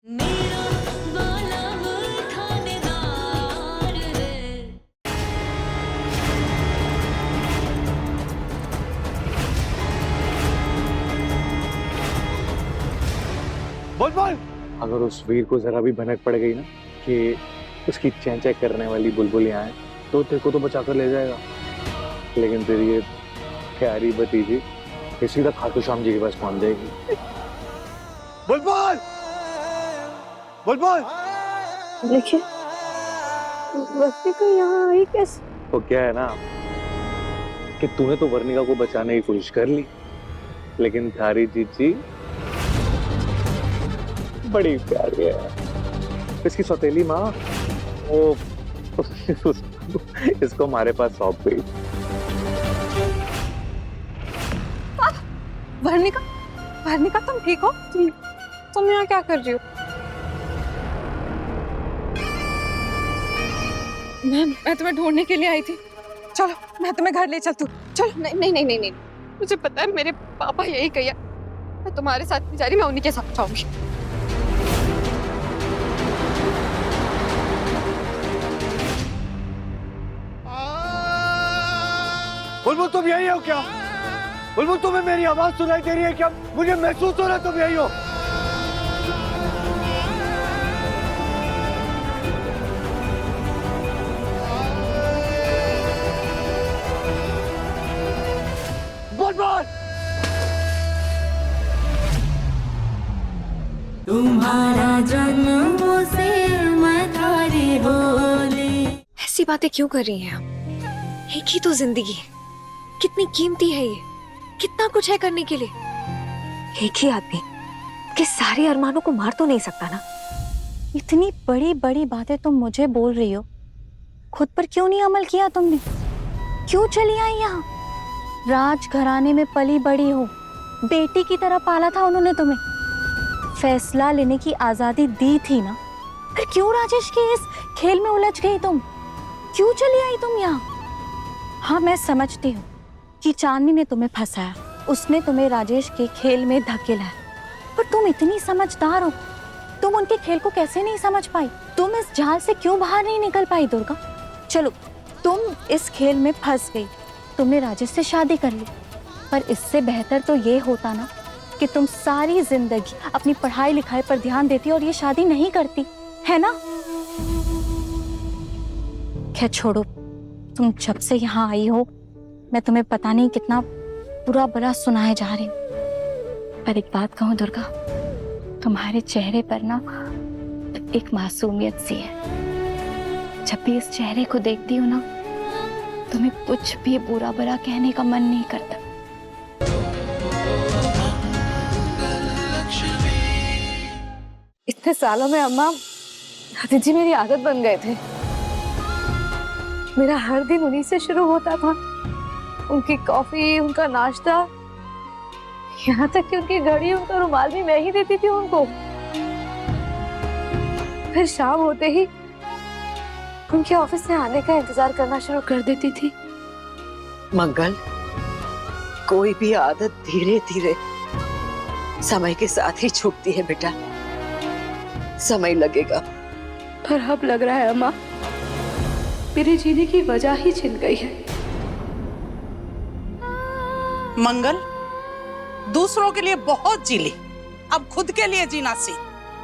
मेरा वाला वो थानेदार है। बोल बोल। अगर उस वीर को जरा भी भनक पड़ गई ना कि उसकी चैं करने वाली बुलबुल यहाँ है तो तेरे को तो बचा कर ले जाएगा, लेकिन तेरी ये प्यारी भतीजी ये सीधा खाटू श्याम जी के पास पहुंच जाएगी। बोल बोल बोल बोल। देखिए वर्णिका यहाँ आई कैसे? तो क्या है ना कि तूने तो वर्णिका को बचाने की कोशिश कर ली, लेकिन थारी जीजी बड़ी प्यारी है। इसकी सौतेली माँ वो इसको हमारे पास सौंप गई। वर्णिका, वर्णिका तुम ठीक हो? तुम यहाँ क्या कर रही हो? मैं तुम्हें ढूंढने के लिए आई थी। चलो मैं तुम्हें घर ले चलती हूँ। चलो। नहीं नहीं नहीं नहीं नहीं, मुझे पता है मेरे पापा यही कहिए। मैं तुम्हारे साथ नहीं जा रही, मैं उन्हीं के साथ जाऊंगी। बुलबुल तुम यही हो क्या? बुलबुल तुम्हें मेरी आवाज सुनाई दे रही है क्या? मुझे महसूस हो रहा है तुम यही हो। बुलबुल तुम्हारा जन्मों से मैं थारी होली। ऐसी बातें क्यों कर रही हैं आप? एक ही तो जिंदगी है, कितनी कीमती है ये, कितना कुछ है करने के लिए। एक ही आदमी के सारे अरमानों को मार तो नहीं सकता ना। इतनी बड़ी बड़ी बातें तुम मुझे बोल रही हो, खुद पर क्यों नहीं अमल किया तुमने? क्यों चली आई यहाँ? राज घराने में पली बड़ी हो, बेटी की तरह पाला था उन्होंने तुम्हें, फैसला लेने की आजादी दी थी ना। फिर क्यों राजेश के इस खेल में उलझ गई तुम? क्यों चली आई तुम यहाँ? हाँ मैं समझती हूँ कि चांदनी ने तुम्हें फंसाया, उसने तुम्हें राजेश के खेल में धकेला, पर तुम इतनी समझदार हो, तुम उनके खेल को कैसे नहीं समझ पाई? तुम इस जाल से क्यों बाहर नहीं निकल पाई दुर्गा? चलो तुम इस खेल में फंस गई, तुमने राजेश से शादी कर ली, पर इससे बेहतर तो ये होता ना कि तुम सारी जिंदगी अपनी पढ़ाई लिखाई पर ध्यान देती और ये शादी नहीं करती, है ना? क्या छोड़ो, तुम जब से यहाँ आई हो मैं तुम्हें पता नहीं कितना बुरा भला सुनाए जा रही हूँ। पर एक बात कहूँ दुर्गा, तुम्हारे चेहरे पर ना एक मासूमियत सी है। जब भी इस चेहरे को देखती हूँ ना, तुम्हें कुछ भी बुरा भला कहने का मन नहीं करता। इतने सालों में अम्मा जी मेरी आदत बन गए थे। मेरा हर दिन उन्हीं से शुरू होता था, उनकी कॉफी, उनका नाश्ता, यहाँ तक कि उनकी घड़ी, उनका रुमाल भी मैं ही देती थी उनको। फिर शाम होते ही उनके ऑफिस से आने का इंतजार करना शुरू कर देती थी। मंगल, कोई भी आदत धीरे धीरे समय के साथ ही छूटती है बेटा, समय लगेगा। पर अब लग रहा है अम्मा मेरे जीने की वजह ही छिन गई है। मंगल, दूसरों के लिए बहुत जी ली, अब खुद के लिए जीना सीख।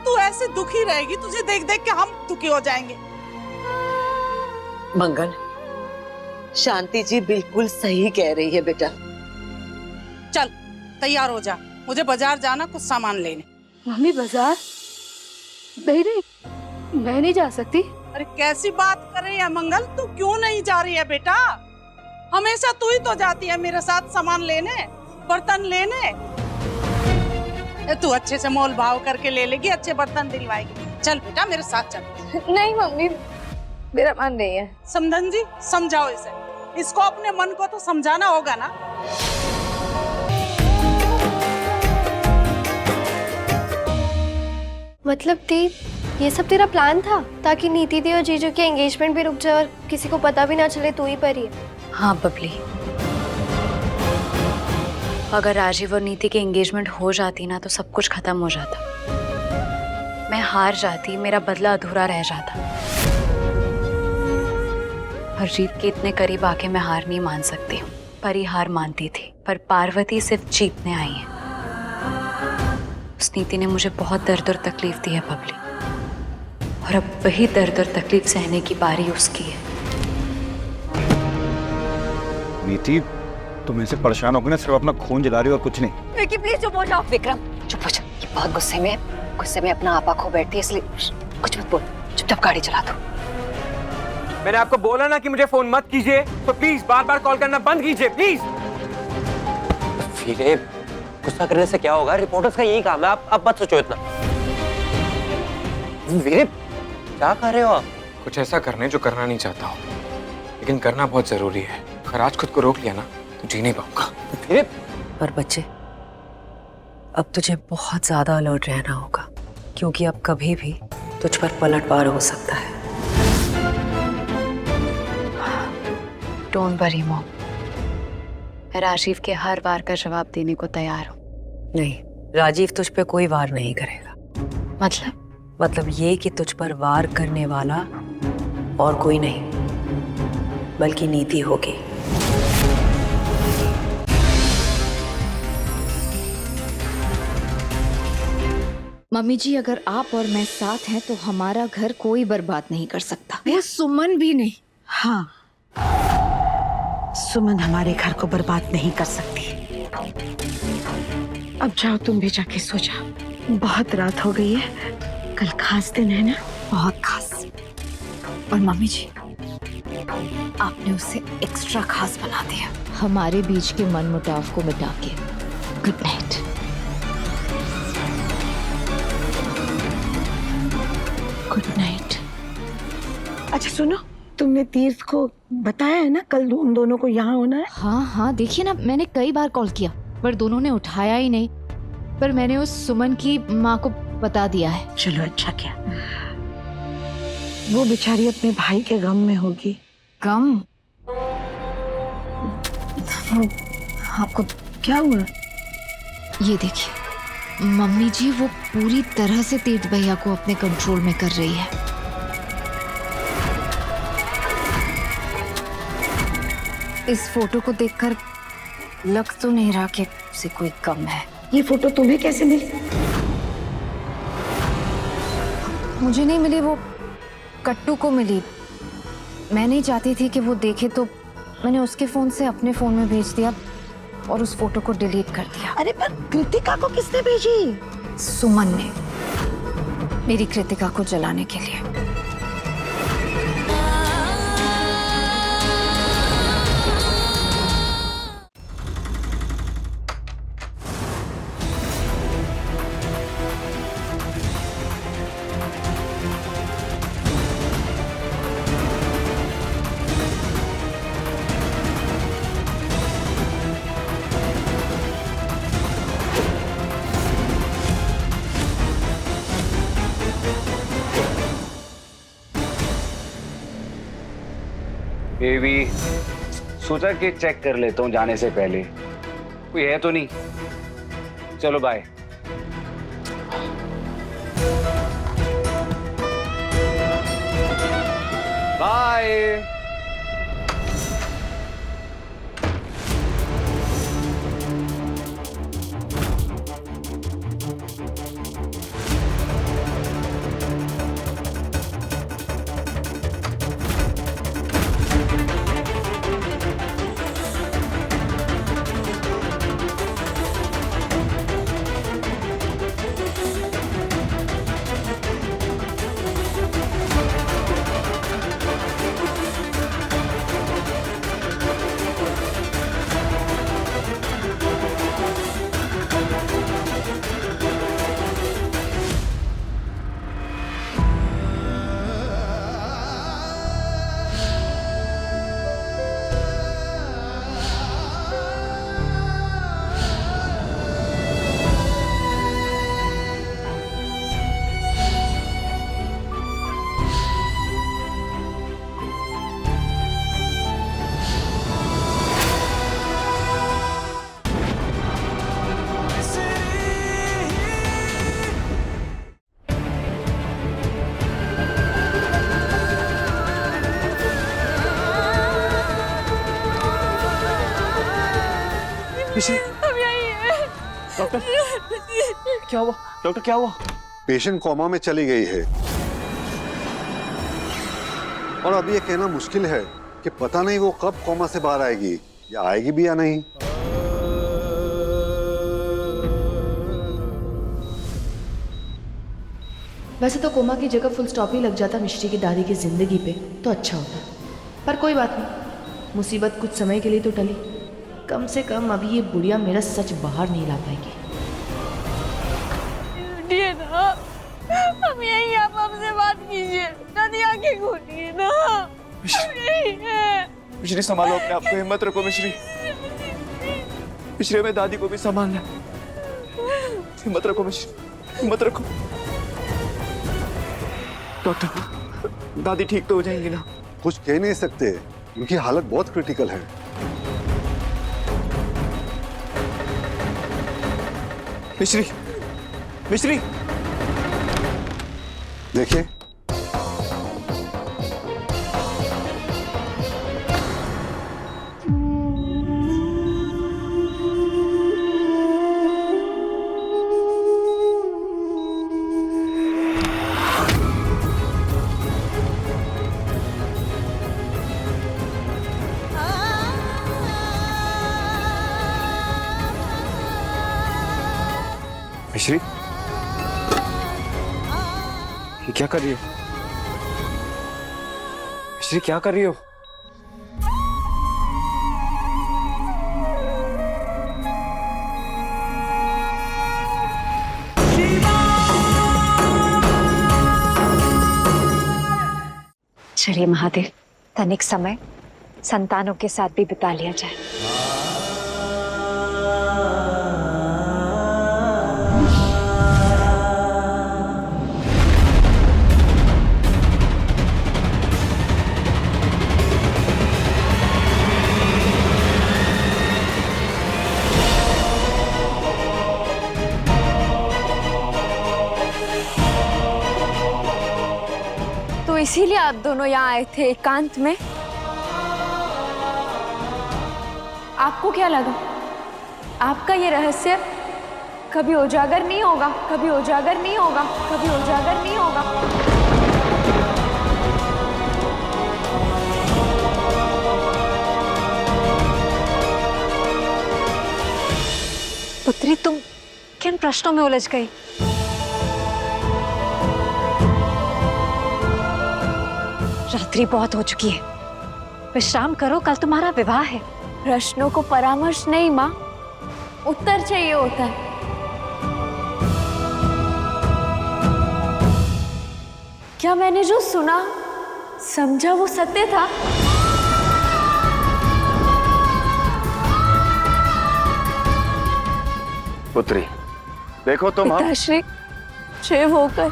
तू ऐसे दुखी रहेगी, तुझे देख देख के हम दुखी हो जाएंगे। मंगल, शांति जी बिल्कुल सही कह रही है बेटा। चल तैयार हो जा, मुझे बाजार जाना कुछ सामान लेने। मम्मी बाजार? नहीं नहीं, मैं नहीं जा सकती। अरे कैसी बात कर रही है मंगल, तू क्यों नहीं जा रही है बेटा? हमेशा तू ही तो जाती है मेरे साथ सामान लेने, बर्तन लेने। तू अच्छे से मोल भाव करके ले लेगी, अच्छे बर्तन दिलवाएगी। चल बेटा मेरे साथ चल। नहीं मम्मी, मेरा मन नहीं है। समधन जी समझाओ इसे, इसको अपने मन को तो समझाना होगा ना। मतलब दी, ये सब तेरा प्लान था ताकि नीति दी और जीजू की एंगेजमेंट भी रुक जाए और किसी को पता भी ना चले तू ही पर ही है। हाँ बबली, अगर राजीव और नीति की एंगेजमेंट हो जाती ना तो सब कुछ खत्म हो जाता। मैं हार जाती, मेरा बदला अधूरा रह जाता। पर जीत के इतने करीब आके मैं हार नहीं मान सकती हूँ। परी हार मानती थी, पर पार्वती सिर्फ जीतने आई है। उस नीति ने मुझे बहुत दर्द और तकलीफ दी है बबली, और अब वही दर्द और तकलीफ सहने की बारी उसकी है। नीति, तुम ऐसे परेशान होकर ना सिर्फ अपना खून जला रही हो और कुछ नहीं। विकी प्लीज चुप हो जाओ। विक्रम चुप हो जाओ, ये बहुत गुस्से में अपना आपा खो बैठती है, इसलिए कुछ मत बोल, चुपचाप गाड़ी चला दो। मैंने आपको बोला ना कि मुझे फोन मत कीजिए, तो प्लीज बार बार कॉल करना बंद कीजिए प्लीज। वीरे, गुस्सा करने से क्या होगा? रिपोर्टर्स का यही काम है, आप मत सोचो इतना। वीरे, क्या कर रहे हो आप? कुछ ऐसा करने जो करना नहीं चाहता हूँ, लेकिन करना बहुत जरूरी है। अगर आज खुद को रोक लिया ना तो जी नहीं पाऊंगा। वीरे, पर बच्चे, अब तुझे बहुत ज्यादा अलर्ट रहना होगा, क्योंकि अब कभी भी तुझ पर पलटवार हो सकता है। डोंट वरी मॉम, मैं राजीव के हर वार का जवाब देने को तैयार हूँ। नहीं, राजीव तुझ पे कोई वार नहीं करेगा। मतलब ये कि तुझ पर वार करने वाला और कोई नहीं, बल्कि नीति होगी। मम्मी जी, अगर आप और मैं साथ हैं तो हमारा घर कोई बर्बाद नहीं कर सकता। वो सुमन भी नहीं। हाँ, सुमन हमारे घर को बर्बाद नहीं कर सकती। अब जाओ, तुम भी जाके सो जाओ, बहुत रात हो गई है। कल खास दिन है ना, बहुत खास। और मम्मी जी, आपने उसे एक्स्ट्रा खास बना दिया, हमारे बीच के मनमुटाव को मिटा के। Good night. Good night. अच्छा सुनो, तुमने तीर्थ को बताया है ना कल उन दोनों को यहाँ होना है? हाँ हाँ, देखिए ना, मैंने कई बार कॉल किया पर दोनों ने उठाया ही नहीं। पर मैंने उस सुमन की माँ को बता दिया है। चलो अच्छा किया, वो बेचारी अपने भाई के गम में होगी। गम? आपको क्या हुआ? ये देखिए मम्मी जी, वो पूरी तरह से तीर्थ भैया को अपने कंट्रोल में कर रही है। इस फोटो को देखकर लग तो नहीं रहा कि उसे कोई गम है। ये फोटो तुम्हें कैसे मिली? मुझे नहीं मिली, वो कट्टू को मिली। मैं नहीं चाहती थी कि वो देखे, तो मैंने उसके फोन से अपने फोन में भेज दिया और उस फोटो को डिलीट कर दिया। अरे पर कृतिका को किसने भेजी? सुमन ने, मेरी कृतिका को जलाने के लिए। बेबी, सोचा कि चेक कर लेता हूँ जाने से पहले, कोई है तो नहीं। चलो बाय। बाय। मिश्री हम यही हैं। डॉक्टर क्या हुआ? डॉक्टर क्या हुआ? पेशेंट कोमा में चली गई है और अब ये कहना मुश्किल है कि पता नहीं वो कब कोमा से बाहर आएगी या आएगी भी या नहीं। वैसे तो कोमा की जगह फुल स्टॉप ही लग जाता मिश्री की दादी की जिंदगी पे तो अच्छा होता, पर कोई बात नहीं, मुसीबत कुछ समय के लिए तो टली। कम से कम अभी ये बुढ़िया मेरा सच बाहर नहीं ला पाएगी। ना हम यही, आप हमसे बात कीजिए, दादी आंखें खोलिए ना, हम यही हैं। मिश्री संभालो अपने आप को, हिम्मत रखो मिश्री। मिश्री हमें दादी को भी संभालना है, हिम्मत रखो मिश्री, हिम्मत रखो। डॉक्टर दादी ठीक तो हो जाएंगी ना? कुछ कह नहीं सकते, उनकी हालत बहुत क्रिटिकल है। मिश्री, मिश्री देखिए मिश्री ये क्या कर रही हो? मिश्री क्या कर रही हो? चलिए महादेव, तनिक समय संतानों के साथ भी बिता लिया जाए। तो इसीलिए आप दोनों यहाँ आए थे एकांत में? आपको क्या लगा आपका ये रहस्य कभी उजागर नहीं होगा, कभी उजागर नहीं होगा, कभी उजागर नहीं होगा? पुत्री, तुम किन प्रश्नों में उलझ गई? रात्रि बहुत हो चुकी है, विश्राम करो, कल तुम्हारा विवाह है। प्रश्नों को परामर्श नहीं माँ, उत्तर चाहिए होता है। क्या मैंने जो सुना समझा वो सत्य था? पुत्री देखो तुम हम पिताश्री, शिव होकर,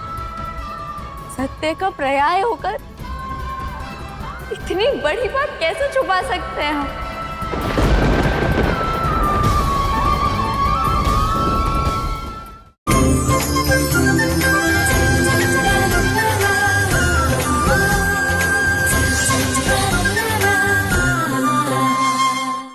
सत्य का पर्याय होकर इतनी बड़ी बात कैसे छुपा सकते हैं हम?